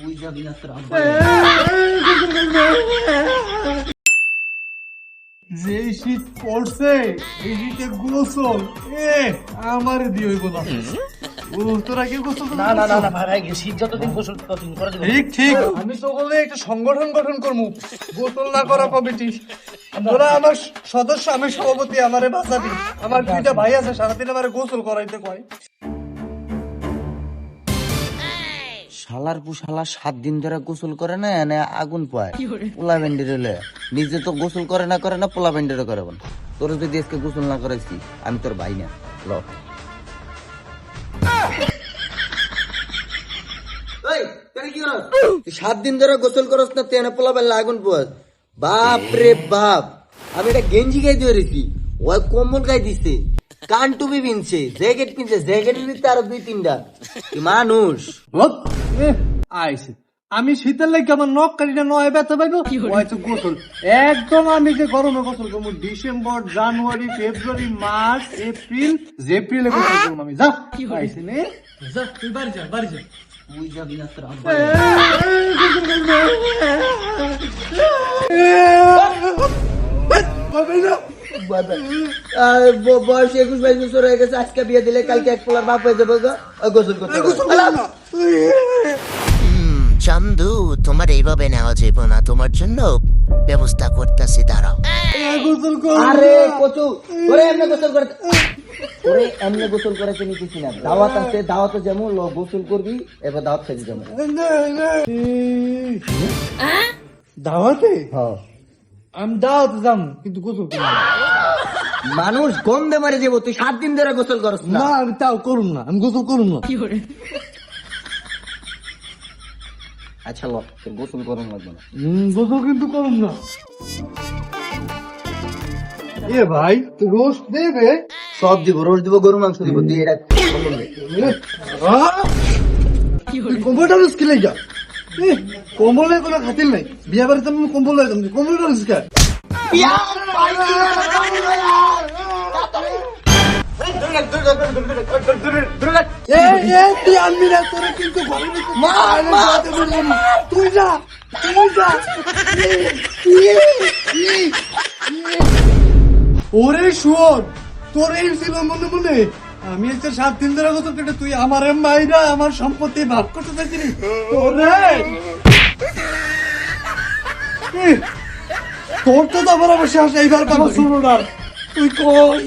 তুই যাবি না তোর যে শীত পড়ছে এই শীতে গোসল আমার দিয়ে হইব না। তোরা কি গোসল না না না না ভাই শীত যতদিন গোসল ততদিন করা যাবে। ঠিক ঠিক, আমি তো বলে একটা সংগঠন গঠন করবো গোসল না করা কমিটি। তোরা আমার সদস্য, আমি সভাপতি, আমারে বাঁচাবি। আমার দুইটা ভাই আছে সারাদিন আমারে গোসল করাইতে কয়। শালার পুশালা 7 দিন ধরে গোসল করে না, এনে আগুন পায় পোলা বেন্ডি রইলে নিজে তো গোসল করে না পোলা বেন্ডিরও করে না। তোর যদি আজকে গোসল না করাইছি আমি তোর ভাই না। ল 7 দিন ধরে গোসল করস না, তুই এনে পোলা বেলা আগুন পাস। বাপ রে বাপ, আমি এটা গেঞ্জি গাই দিয়ে রেছি, ওই কম্বল গাই দিছে, কান টুপি পিনছে, জ্যাকেট পিনছে, জ্যাকেটের ভিতরে আরো 2-3টা মানুষ। আইসে আমি শীতের লাগে আমার নখ কাটিটা নয় ব্যথা পাইবো, হয়তো গোসল একদম আমি যে গরমে গোসল করবো ডিসেম্বর, জানুয়ারি, ফেব্রুয়ারি, মার্চ, এপ্রিল, এপ্রিলে গোসল করবো আমি। যা আইসে নে, যা তুই বাড়ি যা, বাড়ি যা। তুই যাবি না তোর বয়স 21-22 বছর হয়ে গেছে, আজকে বিয়ে দিলে কালকে এক পোলার বাপ হয়ে যাবে, গোসল করতে। চান্দু, তোমার এইভাবে নেওয়া যাবে না, তোমার জন্য ব্যবস্থা করতেছি, দাঁড়াও। আরে কচু ওরে এমনি গোসল করে, ওরে এমনি গোসল করে চিনি কিছু না। দাওয়াত আছে, দাওয়াতে যেমন গোসল করবি, এবার দাওয়াত খেতে যাবো। দাওয়াতে হ্যাঁ, আমি দাওয়াতে যাম কিন্তু গোসল করবো না। মানুষ গন্ধে মারে যাবো, তুই 7 দিন ধরে গোসল করস না। না আমি তাও করুন না, আমি গোসল করুন না। আচ্ছা ল, তোর গোসল করুন লাগবে না। গোসল কিন্তু করুন না। এ ভাই তুই রোজ দেবে? সব দিব, রোজ দিব, গরু মাংস দিব, তুই এটা কম্বলটা রোজ খেলে যা। কম্বলের কোনো খাতির নাই, বিয়ে বাড়িতে আমি কম্বল কম্বলটা রোজ খায়। তুই আনবি না, তোরা কিন্তু তুই যা, তুই যা। ওরে শোন, তোর এই ছিল মনে মনে আমি হচ্ছে 7 দিন ধরে গোসল কেটে, তুই আমার মাইরা আমার সম্পত্তি ভাগ করতে চাইছিলি। তোর তো আবার অবশ্যই এইবার পাবো শুরু না, তুই কই